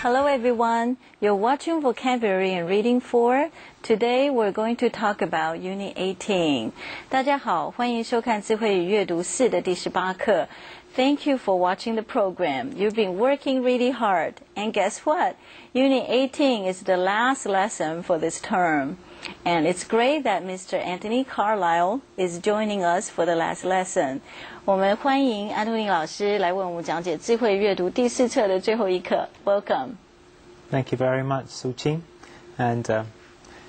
Hello everyone, you're watching Vocabulary and Reading 4. Today we're going to talk about Unit 18. 大家好，欢迎收看智慧与阅读4的第18课。Thank you for watching the program. You've been working really hard. And guess what? Unit 18 is the last lesson for this term. And it's great that Mr. Anthony Carlisle is joining us for the last lesson. 我们欢迎安东尼老师来为我们讲解智慧阅读第4册的最后一课。Welcome. Thank you very much, Su-Qing. And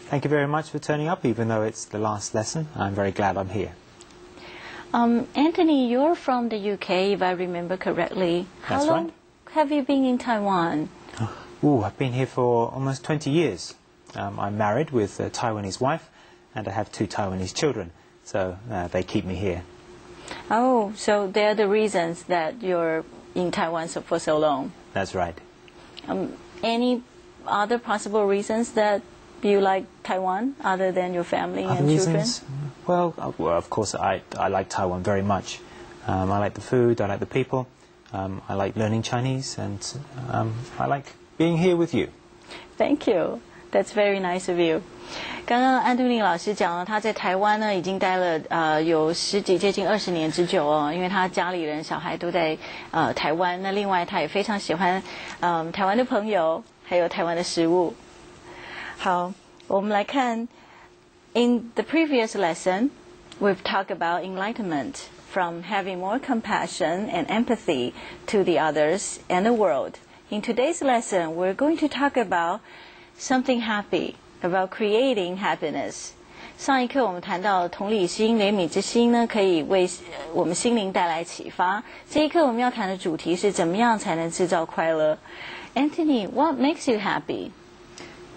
thank you very much for turning up, even though it's the last lesson. I'm very glad I'm here. Anthony, you're from the UK, if I remember correctly. That's How long right. have you been in Taiwan? I've been here for almost 20 years. I'm married with a Taiwanese wife, and I have 2 Taiwanese children, so they keep me here. Oh, so they're the reasons that you're in Taiwan for so long. That's right. Any other possible reasons that you like Taiwan other than your family Other and reasons? children? Well, of course, I like Taiwan very much. I like the food, I like the people, I like learning Chinese, and I like being here with you. Thank you. That's very nice of you. 刚刚安东尼老师讲了，他在台湾呢已经待了有10几接近20年之久哦，因为他家里人小孩都在台湾。那另外他也非常喜欢台湾的朋友，还有台湾的食物。好，我们来看 In the previous lesson, we've talked about enlightenment, from having more compassion and empathy to the others and the world. In today's lesson, we're going to talk about something happy, about creating happiness. 上一课我们谈到同理心、怜悯之心呢，可以为我们心灵带来启发。这一课我们要谈的主题是怎么样才能制造快乐。Anthony, what makes you happy?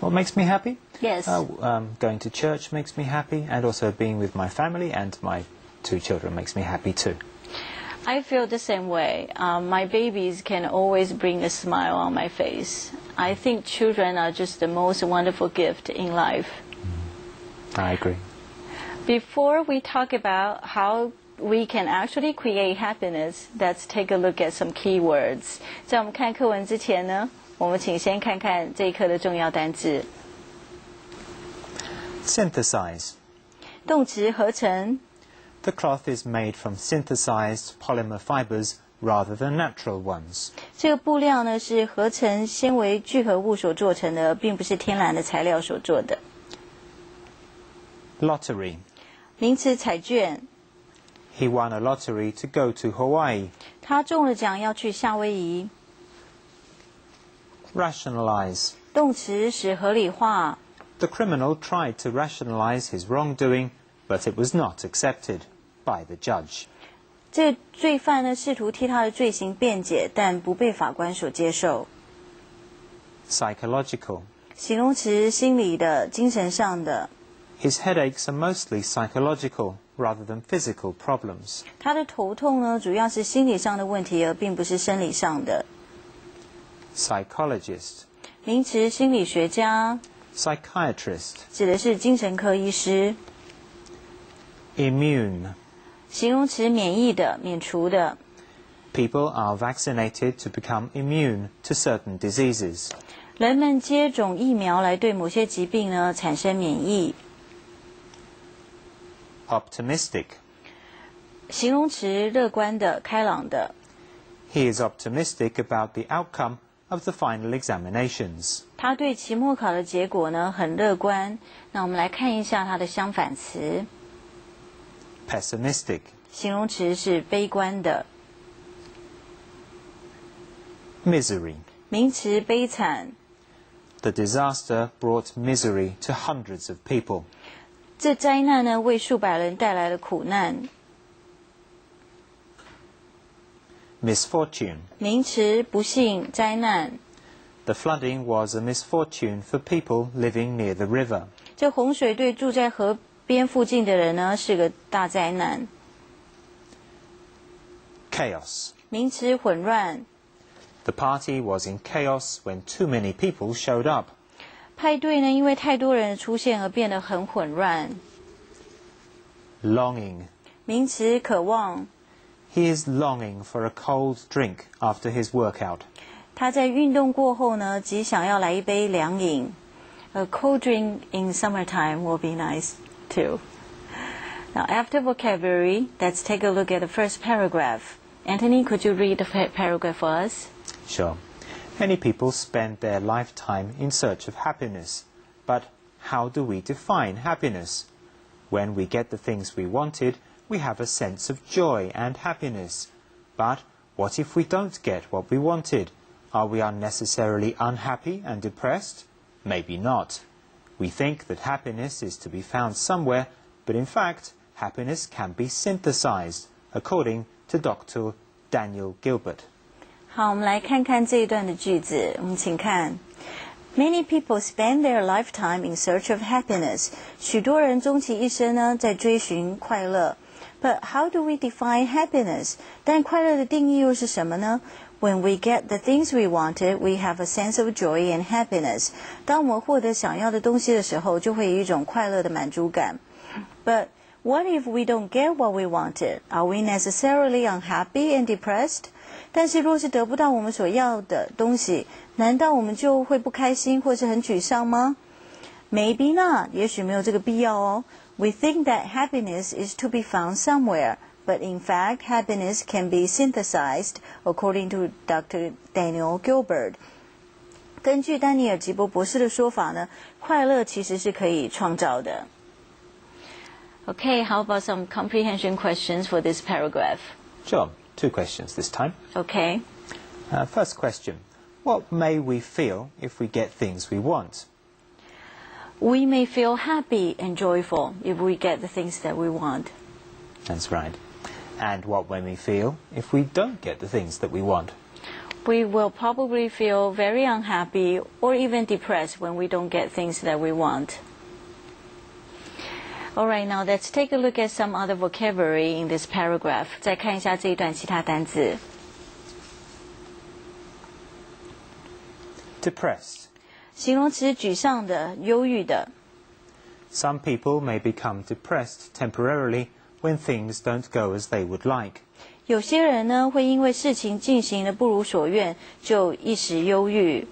What makes me happy? Yes. Going to church makes me happy, and also being with my family and my 2 children makes me happy too. I feel the same way. My babies can always bring a smile on my face. I think children are just the most wonderful gift in life. I agree. Before we talk about how we can actually create happiness, let's take a look at some keywords. 在我们看课文之前呢，我们请先看看这一课的重要单字。Synthesize. 动词合成。The cloth is made from synthesized polymer fibers rather than natural ones. 这个布料呢是合成纤维聚合物所做成的，并不是天然的材料所做的。Lottery. 名词彩券。He won a lottery to go to Hawaii. 他中了奖要去夏威夷。Rationalize. 动词使合理化。The criminal tried to rationalize his wrongdoing, but it was not accepted by the judge. 这个罪犯呢试图替他的罪行辩解，但不被法官所接受。Psychological. 形容词心理的、精神上的。His headaches are mostly psychological rather than physical problems. 他的头痛呢主要是心理上的问题，而并不是生理上的。Psychologist. 名词心理学家。Psychiatrist. 指的是精神科医师。Immune. 形容词免疫的、免除的。People are vaccinated to become immune to certain diseases. 人们接种疫苗来对某些疾病呢产生免疫。Optimistic. 形容词乐观的、开朗的。He is optimistic about the outcome of the final examinations. 他对期末考的结果呢很乐观。那我们来看一下它的相反词。Pessimistic. 形容词是悲观的。Misery. 名词悲惨。The disaster brought misery to hundreds of people. 这灾难呢为数百人带来了苦难。Misfortune. 名词不幸、灾难。The flooding was a misfortune for people living near the river. 这洪水对住在河边附近的人呢是个大灾难。Chaos. 名词混乱。The party was in chaos when too many people showed up. 派对呢因为太多人出现而变得很混乱。Longing. 名词渴望。He is longing for a cold drink after his workout. 他在运动过后呢，极想要来一杯凉饮。A cold drink in summertime will be nice too. Now, after vocabulary, let's take a look at the first paragraph. Anthony, could you read the paragraph for us? Sure. Many people spend their lifetime in search of happiness. But how do we define happiness? When we get the things we wanted, we have a sense of joy and happiness. But what if we don't get what we wanted? Are we unnecessarily unhappy and depressed? Maybe not. We think that happiness is to be found somewhere, but in fact, happiness can be synthesized, according to Dr. Daniel Gilbert. 好，我们来看看这一段的句子。我们请看 Many people spend their lifetime in search of happiness. 许多人终其一生呢，在追寻快乐。But how do we define happiness? 但快乐的定义又是什么呢？When we get the things we wanted, we have a sense of joy and happiness. 当我们获得想要的东西的时候，就会有一种快乐的满足感。But what if we don't get what we wanted? Are we necessarily unhappy and depressed? 但是若是得不到我们所要的东西，难道我们就会不开心或是很沮丧吗？ Maybe not. 也许没有这个必要哦。We think that happiness is to be found somewhere.But in fact, happiness can be synthesized, according to Dr. Daniel Gilbert. 根据丹尼尔·吉伯博士的说法呢，快乐其实是可以创造的。Okay, how about some comprehension questions for this paragraph? Sure. 2 questions this time. Okay. First question. What may we feel if we get things we want? We may feel happy and joyful if we get the things that we want. That's right. And what may we feel if we don't get the things that we want? We will probably feel very unhappy or even depressed when we don't get things that we want. Alright, now let's take a look at some other vocabulary in this paragraph. 再看一下这一段其他单字。Depressed. 形容词沮丧的、忧郁的。Some people may become depressed temporarily when things don't go as they would like. 有些人呢，会因为事情进行的不如所愿，就一时忧郁。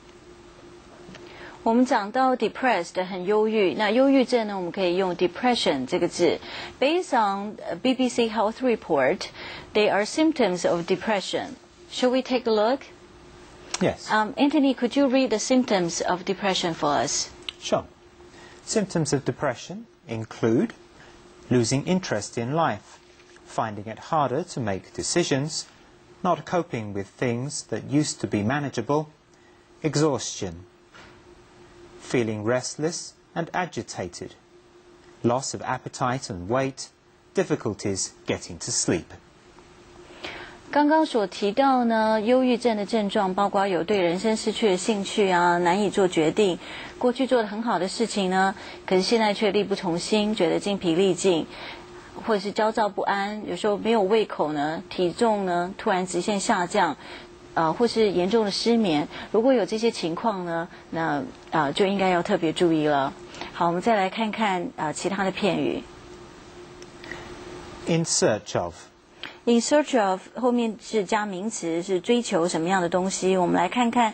我们讲到 depressed 很忧郁，那忧郁症呢，我们可以用 depression 这个字。Based on BBC Health Report, they are symptoms of depression. Shall we take a look? Yes. Anthony, could you read the symptoms of depression for us? Sure. Symptoms of depression include losing interest in life, finding it harder to make decisions, not coping with things that used to be manageable, exhaustion, feeling restless and agitated, loss of appetite and weight, difficulties getting to sleep. 刚刚所提到呢，忧郁症的症状包括有对人生失去了兴趣啊，难以做决定，过去做得很好的事情呢，可是现在却力不从心，觉得精疲力尽，或者是焦躁不安，有时候没有胃口呢，体重呢突然直线下降，或是严重的失眠。如果有这些情况呢，那就应该要特别注意了。好，我们再来看看其他的片语。In search of.In search of 后面是加名词，是追求什么样的东西。我们来看看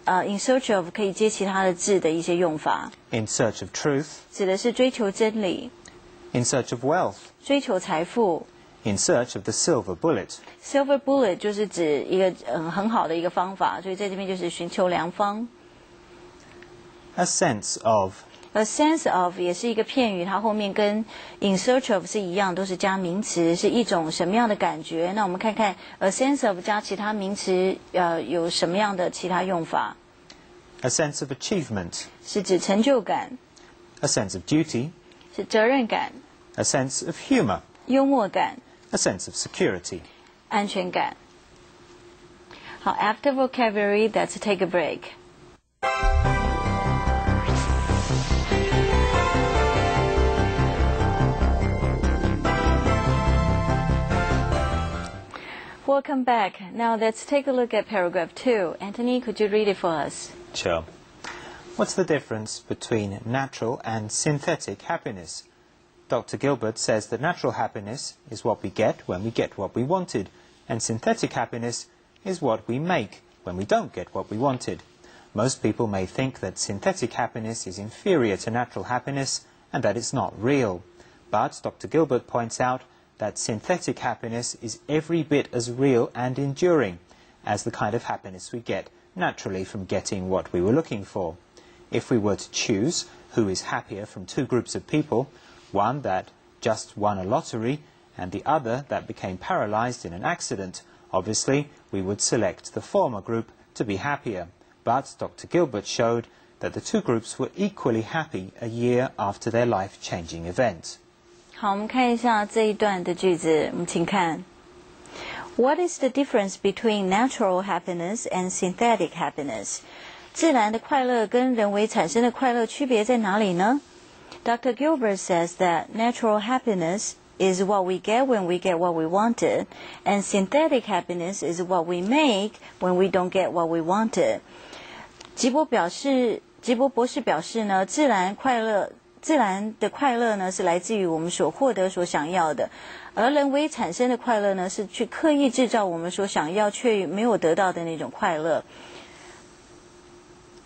in search of 可以接其他的字的一些用法。In search of truth 指的是追求真理。In search of wealth 追求财富。In search of the silver bullet Silver bullet 就是指一个很好的一个方法，所以在这边就是寻求良方。A sense of.A sense of 也是一个片语，它后面跟 in search of 是一样，都是加名词，是一种什么样的感觉。那我们看看 a sense of 加其他名词有什么样的其他用法。A sense of achievement 是指成就感。A sense of duty 是责任感。A sense of humor 幽默感。A sense of security 安全感。好 ，after vocabulary, let's take a break. Welcome back. Now let's take a look at paragraph 2. Anthony, could you read it for us? Sure. What's the difference between natural and synthetic happiness? Dr. Gilbert says that natural happiness is what we get when we get what we wanted, and synthetic happiness is what we make when we don't get what we wanted. Most people may think that synthetic happiness is inferior to natural happiness and that it's not real. But Dr. Gilbert points out that synthetic happiness is every bit as real and enduring as the kind of happiness we get naturally from getting what we were looking for. If we were to choose who is happier from two groups of people, one that just won a lottery and the other that became paralyzed in an accident, obviously we would select the former group to be happier. But Dr. Gilbert showed that the two groups were equally happy a year after their life-changing event. 好，我们看一下这一段的句子，我们请看。What is the difference between natural happiness and synthetic happiness? 自然的快乐跟人为产生的快乐区别在哪里呢？ Dr. Gilbert says that natural happiness is what we get when we get what we wanted, and synthetic happiness is what we make when we don't get what we wanted. 吉博博士表示呢，自然的快乐呢是来自于我们所获得所想要的，而人为产生的快乐呢是去刻意制造我们所想要却没有得到的那种快乐。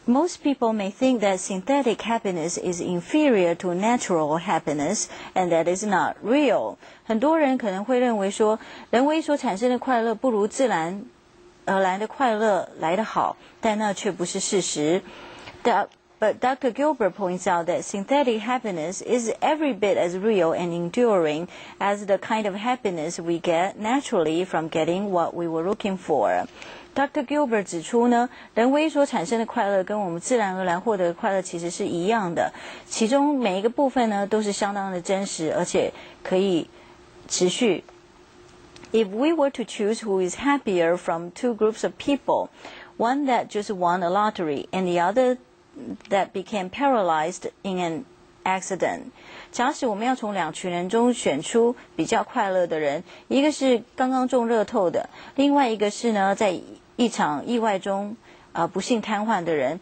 Most people may think that synthetic happiness is inferior to natural happiness, and that is not real. 很多人可能会认为说，人为所产生的快乐不如自然而然的快乐来得好，但那却不是事实。But Dr. Gilbert points out that synthetic happiness is every bit as real and enduring as the kind of happiness we get naturally from getting what we were looking for. Dr. Gilbert 指出呢，人为所产生的快乐跟我们自然而然获得的快乐其实是一样的，其中每一个部分呢都是相当的真实，而且可以持续。If we were to choose who is happier from two groups of people, one that just won a lottery and the other that became paralyzed in an accident. 假使我们要从两群人中选出比较快乐的人，一个是刚刚中乐透的，另外一个是呢在一场意外中不幸瘫痪的人。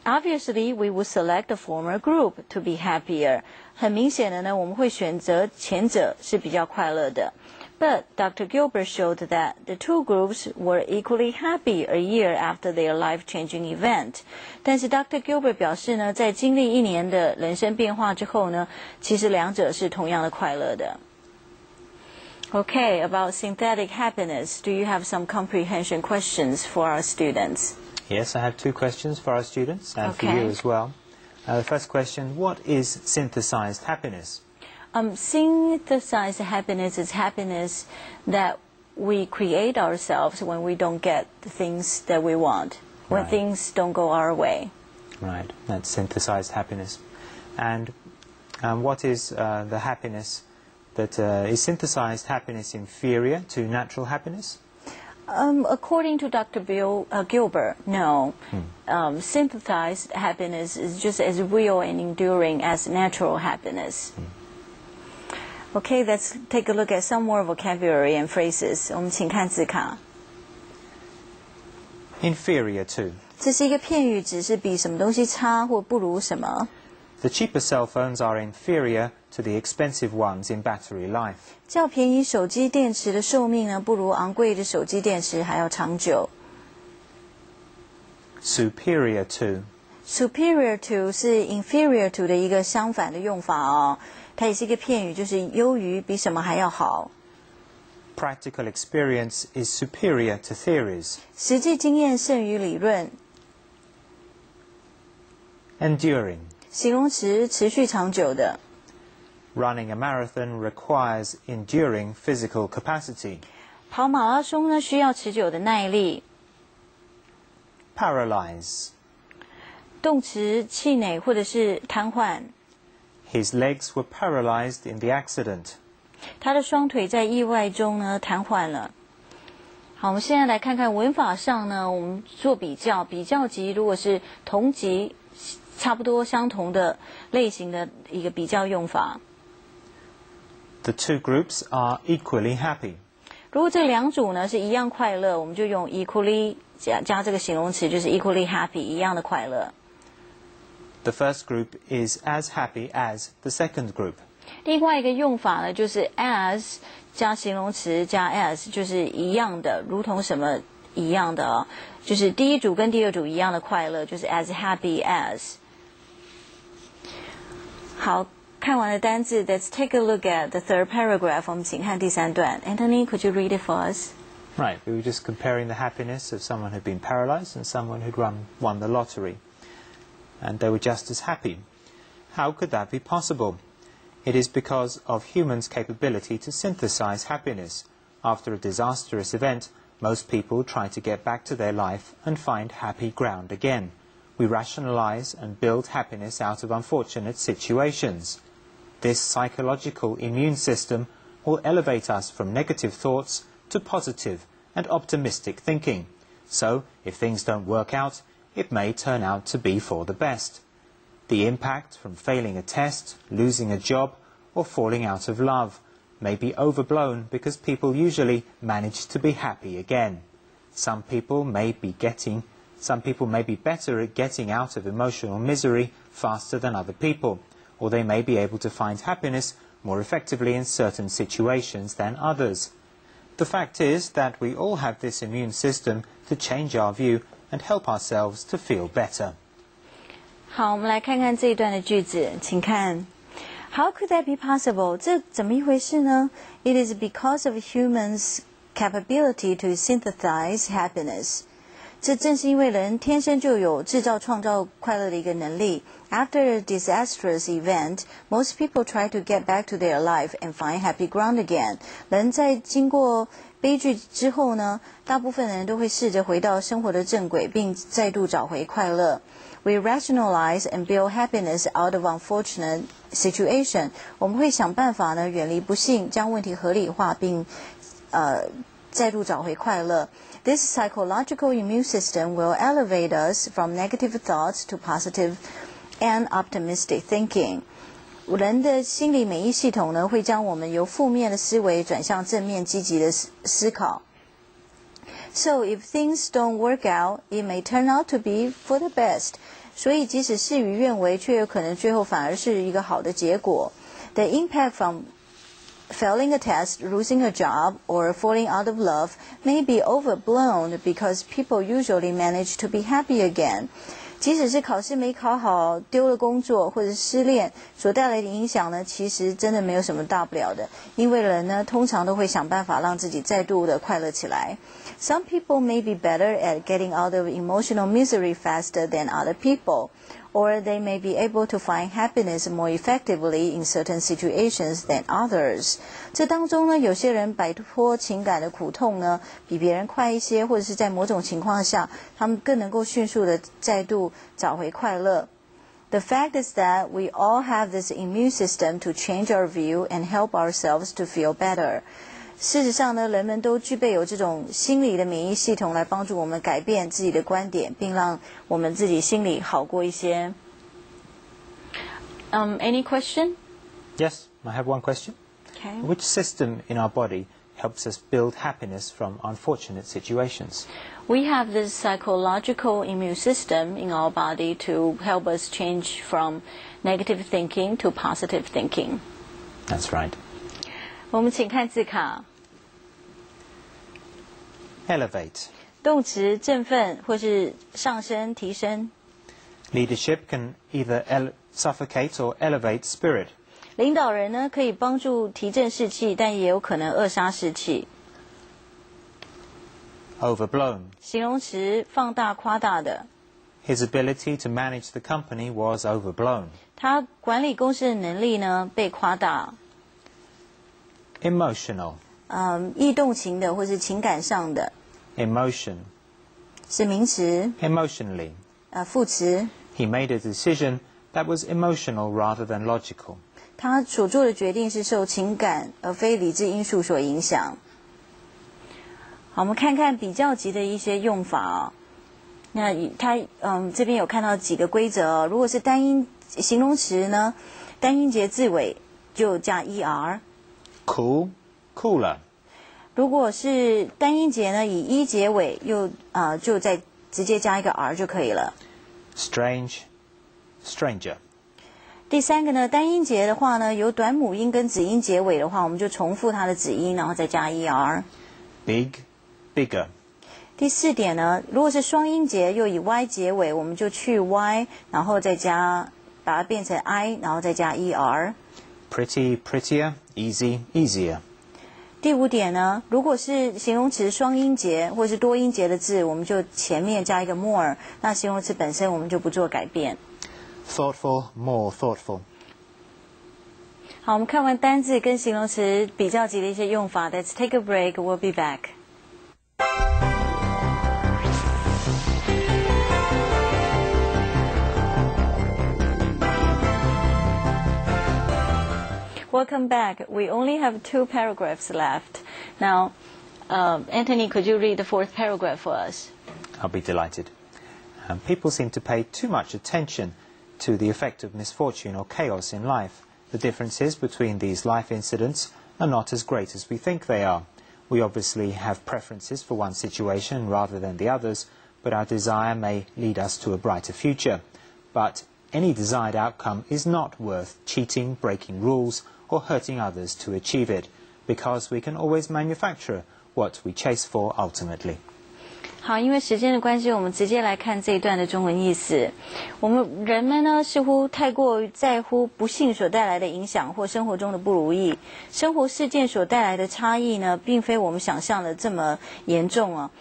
Obviously, we would select the former group to be happier. 很明显的呢，我们会选择前者是比较快乐的。But Dr. Gilbert showed that the two groups were equally happy a year after their life-changing event. 但是 Dr. Gilbert 表示呢，在经历一年的人生变化之后呢，其实两者是同样的快乐的。Okay, about synthetic happiness, do you have some comprehension questions for our students? Yes, I have two questions for our students and for you as well. The first question, what is synthesized happiness? Synthesized happiness is happiness that we create ourselves when we don't get the things that we want, when things don't go our way. Right, that's synthesized happiness. And what is the happiness that is synthesized happiness inferior to natural happiness? According to Dr. Gilbert, no. Synthesized happiness is just as real and enduring as natural happiness. Okay, let's take a look at some more vocabulary and phrases. 我们请看字卡。Inferior to. 这是一个片语，指是比什么东西差或不如什么。The cheaper cell phones are inferior to the expensive ones in battery life. 较便宜手机电池的寿命呢，不如昂贵的手机电池还要长久。Superior to. Superior to 是 inferior to 的一个相反的用法哦。它也是一个片语，就是优于，比什么还要好。Practical experience is superior to theories. 实际经验胜于理论。Enduring. 形容词，持续长久的。Running a marathon requires enduring physical capacity. 跑马拉松呢，需要持久的耐力。Paralyze. 动词，气馁或者是瘫痪。His legs were paralyzed in the accident. 他的双腿在意外中呢瘫痪了。好，我们现在来看看文法上呢，我们做比较，比较级如果是同级差不多相同的类型的一个比较用法。The two groups are equally happy. 如果这两组呢是一样快乐，我们就用 equally 加这个形容词，就是 equally happy， 一样的快乐。The first group is as happy as the second group. 另外一个用法呢，就是 as 加形容词加 as， 就是一样的，如同什么一样的哦，就是第一组跟第二组一样的快乐，就是 as happy as。好，看完了单字 ，Let's take a look at the third paragraph。我们请看第3段。Anthony, could you read it for us? Right, we were just comparing the happiness of someone who'd been paralyzed and someone who'd won the lottery. And they were just as happy. How could that be possible? It is because of humans' capability to synthesize happiness. After a disastrous event, most people try to get back to their life and find happy ground again. We rationalize and build happiness out of unfortunate situations. This psychological immune system will elevate us from negative thoughts to positive and optimistic thinking. So, if things don't work out, it may turn out to be for the best. The impact from failing a test, losing a job, or falling out of love may be overblown because people usually manage to be happy again. Some people may be better at getting out of emotional misery faster than other people, or they may be able to find happiness more effectively in certain situations than others. The fact is that we all have this immune system to change our view and help ourselves to feel better. 好，我们来看看这一段的句子，请看。How could that be possible? 这怎么一回事呢？ It is because of humans' capability to synthesize happiness. 这正是因为人天生就有制造创造快乐的一个能力。After a disastrous event, most people try to get back to their life and find happy ground again. 人在经过悲剧之后呢，大部分人都会试着回到生活的正轨，并再度找回快乐。We rationalize and build happiness out of unfortunate situation. 我们会想办法呢，远离不幸，将问题合理化，并再度找回快乐。This psychological immune system will elevate us from negative thoughts to positive and optimistic thinking. 人的心理免疫系统呢，会将我们由负面的思维转向正面积极的思考。So if things don't work out, it may turn out to be for the best. 所以即使事与愿违，却有可能最后反而是一个好的结果。The impact from failing a test, losing a job, or falling out of love may be overblown because people usually manage to be happy again. 即使是考试没考好，丢了工作或者失恋，所带来的影响呢，其实真的没有什么大不了的，因为人呢，通常都会想办法让自己再度的快乐起来。Some people may be better at getting out of emotional misery faster than other people, or they may be able to find happiness more effectively in certain situations than others. 这当中呢，有些人摆脱情感的苦痛呢，比别人快一些，或者是在某种情况下，他们更能够迅速的再度找回快乐。The fact is that we all have this immune system to change our view and help ourselves to feel better. 事实上呢，人们都具备有这种心理的免疫系统来帮助我们改变自己的观点，并让我们自己心里好过一些。Any question? Yes, I have one question. Okay. Which system in our body helps us build happiness from unfortunate situations? We have this psychological immune system in our body to help us change from negative thinking to positive thinking. That's right. 我们请看字卡。Elevate. 动词振奋或是上升、提升。Leadership can either suffocate or elevate spirit. 领导人呢，可以帮助提振士气，但也有可能扼杀士气。Overblown. 形容词放大、夸大的。His ability to manage the company was overblown. 他管理公司的能力呢，被夸大。Emotional. 易动情的或是情感上的。Emotion. 是名词。Emotionally. 副词。He made a decision that was emotional rather than logical. 他所做的决定是受情感而非理智因素所影响。好，我们看看比较级的一些用法哦。那他这边有看到几个规则哦。如果是单音形容词呢，单音节字尾就加 er。Cool, cooler. 如果是单音节呢，以 e 结尾，就再直接加一个 r 就可以了。Strange, stranger. 第三个呢，单音节的话呢，有短母音跟子音结尾的话，我们就重复它的子音，然后再加 er。Big, bigger. 第4点呢，如果是双音节又以 y 结尾，我们就去 y， 然后再加把它变成 i， 然后再加 er。 Pretty, prettier, easy, easier. 第5点呢，如果是形容词双音节或是多音节的字，我们就前面加一个 more， 那形容词本身我们就不做改变。 Thoughtful, more thoughtful. 好，我们看完单字跟形容词比较级的一些用法。 Let's take a break, we'll be back. Welcome back. We only have 2 paragraphs left. Now, Anthony, could you read the 4th paragraph for us? I'll be delighted. People seem to pay too much attention to the effect of misfortune or chaos in life. The differences between these life incidents are not as great as we think they are. We obviously have preferences for one situation rather than the others, but our desire may lead us to a brighter future. But any desired outcome is not worth cheating, breaking rules, or hurting others to achieve it, because we can always manufacture what we chase for ultimately. 好，因为时间的关系，我们直接来看这一段的中文意思。我们人们呢，似乎太过在乎不幸所带来的影响或生活中的不如意。生活事件所带来的差异呢，并非我们想象的这么严重啊。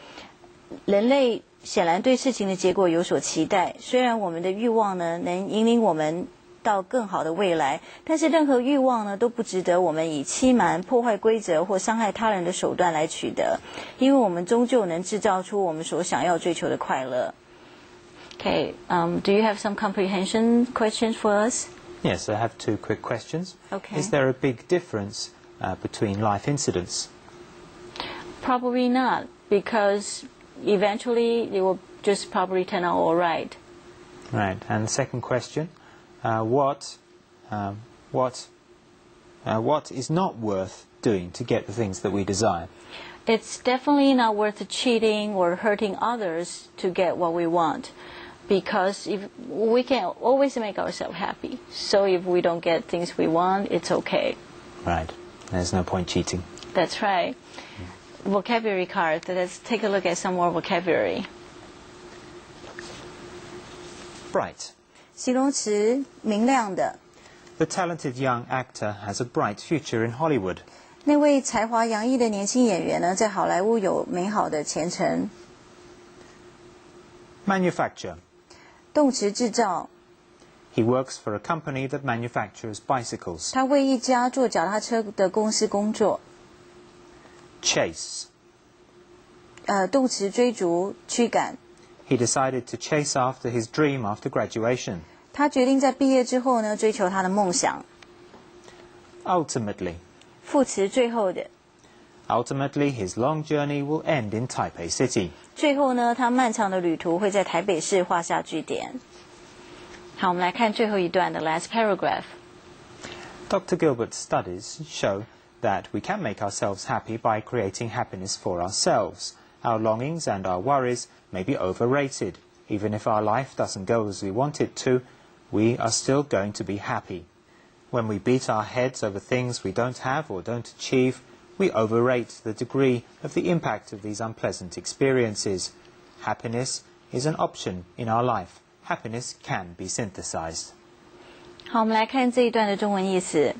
人类显然对事情的结果有所期待，虽然我们的欲望呢，能引领我们到更好的未来，但是任何欲望呢，都不值得我们以欺瞒、破坏规则或伤害他人的手段来取得，因为我们终究能制造出我们所想要追求的快乐。Okay, do you have some comprehension questions for us? Yes, I have 2 quick questions. Okay. Is there a big difference between life incidents? Probably not, because eventually it will just probably turn out all right. Right, and the second question, what is not worth doing to get the things that we desire? It's definitely not worth cheating or hurting others to get what we want, because if we can always make ourselves happy. So if we don't get things we want, it's okay. Right, there's no point cheating. That's right. Vocabulary card. Let's take a look at some more vocabulary. Bright. 形容词明亮的。 The talented young actor has a bright future in Hollywood. 那位才华洋溢的年轻演员呢，在好莱坞有美好的前程。 Manufacture. 动词制造。 He works for a company that manufactures bicycles. 他为一家做脚踏车的公司工作。 Chase. 动词追逐、驱赶。 He decided to chase after his dream after graduation. 他决定在毕业之后呢，追求他的梦想。 Ultimately. 副词最后的。 Ultimately, his long journey will end in Taipei City. 最后呢，他漫长的旅途会在台北市画下句点。好，我们来看最后一段的 last paragraph. Dr. Gilbert's studies show that we can make ourselves happy by creating happiness for ourselves. Our longings and our worries may be overrated. Even if our life doesn't go as we want it to, we are still going to be happy. When we beat our heads over things we don't have or don't achieve, we overrate the degree of the impact of these unpleasant experiences. Happiness is an option in our life. Happiness can be synthesized. 好，我们来看这一段的中文意思。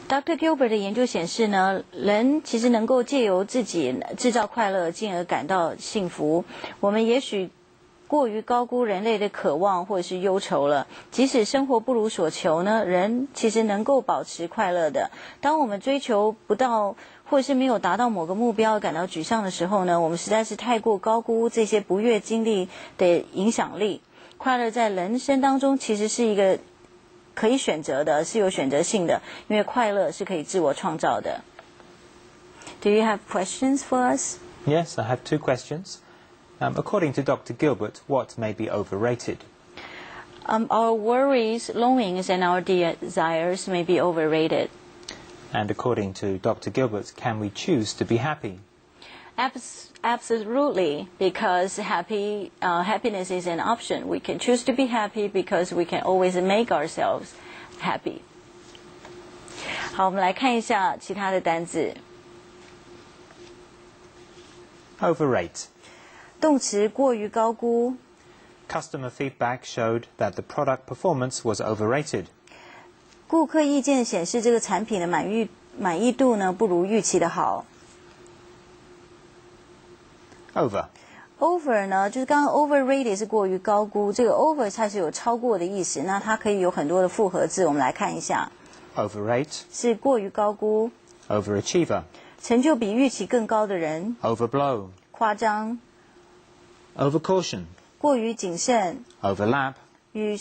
Dr. Gilbert 的研究显示呢，人其实能够借由自己制造快乐，进而感到幸福。我们也许过于高估人类的渴望或者是忧愁了。即使生活不如所求呢，人其实能够保持快乐的。当我们追求不到或者是没有达到某个目标感到沮丧的时候呢，我们实在是太过高估这些不悦经历的影响力。快乐在人生当中其实是一个可以选择的，是有选择性的，因为快乐是可以自我创造的。Do you have questions for us? Yes, I have 2 questions. According to Dr. Gilbert, what may be overrated? Our worries, longings, and our desires may be overrated. And according to Dr. Gilbert, can we choose to be happy? Absolutely, because happiness is an option. We can choose to be happy because we can always make ourselves happy. 好，我们来看一下其他的单字。overrate. 动词过于高估。Customer feedback showed that the product performance was overrated. 顾客意见显示这个产品的满意度呢不如预期的好。Over 呢，就是刚刚 overrated 是过于高估，这个 over 它是有超过的意思，那它可以有很多的复合字，我们来看一下。Overrate 是过于高估。Overachiever 成就比预期更高的人。Overblow 夸张。Overcaution 过于谨慎。Overlap 与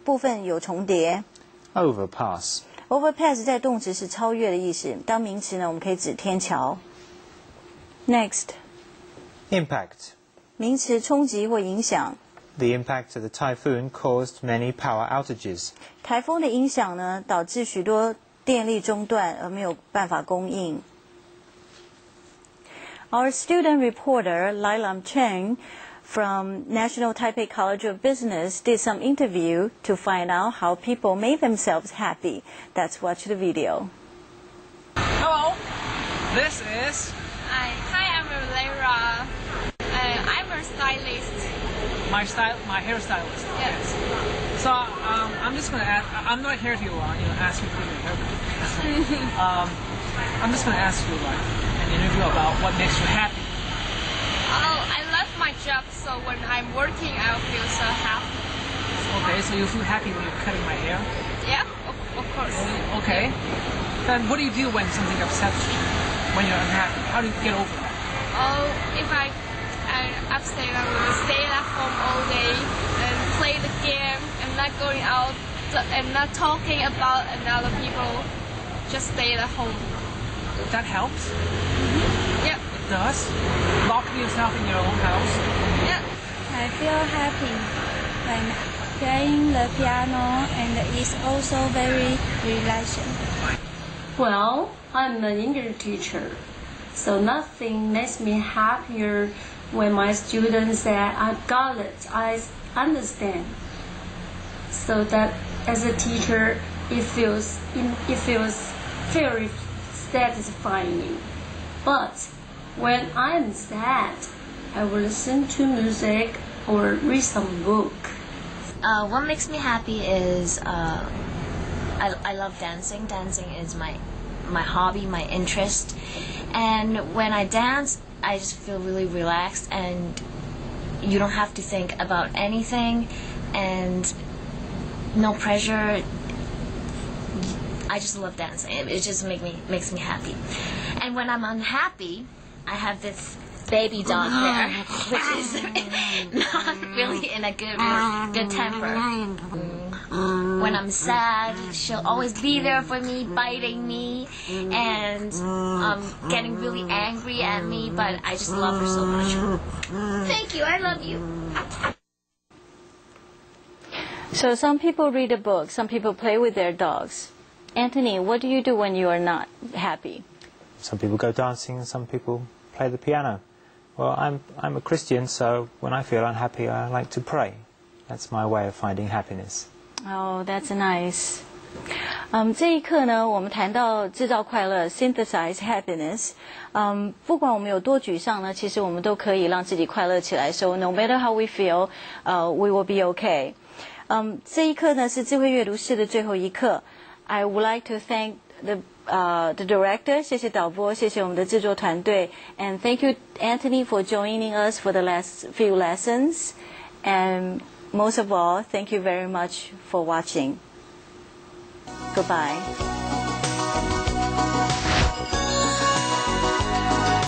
部分有重叠。Overpass Overpass 在动词是超越的意思，当名词呢，我们可以指天桥。Next Impact 名词冲击或影响。The impact of the typhoon caused many power outages. 台风的影响呢，导致许多电力中断而没有办法供应。Our student reporter Lai Lam Cheng from National Taipei College of Business did some interview to find out how people made themselves happy. Let's watch the video. Hello, this is... Hi, I'm Lara. I'm a stylist. My hairstylist. Yes. So I'm just gonna ask. I'm not here to ask you for your haircut. I'm just gonna ask you an interview about what makes you happy. Oh, I love my job, so when I'm working, I feel so happy. Okay, so you feel happy when you're cutting my hair? Yeah, of course. Okay. Then what do you do when something upsets you? When you're unhappy, how do you get over that? Oh, if I'm upset, I will stay at home all day and play the game and not going out and not talking about another people. Just stay at home. That helps? Yep. It does? Locking yourself in your own house? Yep. I feel happy when playing the piano, and it's also very relaxing. Well, I'm an English teacher, so nothing makes me happier when my students say, I got it, I understand. So that as a teacher, it feels very satisfying. But when I'm sad, I will listen to music or read some book. What makes me happy is I love dancing. Dancing is my hobby, my interest. And when I dance, I just feel really relaxed, and you don't have to think about anything, and no pressure. I just love dancing. It just makes me happy. And when I'm unhappy, I have this baby dog there, which is not really in a good temper. When I'm sad, she'll always be there for me, biting me, and getting really angry at me, but I just love her so much. Thank you, I love you. So some people read a book, some people play with their dogs. Anthony, what do you do when you are not happy? Some people go dancing and some people play the piano. Well, I'm a Christian, so when I feel unhappy, I like to pray. That's my way of finding happiness. Oh, that's nice. 这一课呢，我们谈到制造快乐 ，synthesize happiness。不管我们有多沮丧呢，其实我们都可以让自己快乐起来。So no matter how we feel, we will be okay. 这一课呢是智慧阅读室的最后一课。I would like to thank the director， 谢谢导播，谢谢我们的制作团队 ，and thank you Anthony for joining us for the last few lessons, and most of all, thank you very much for watching. Goodbye.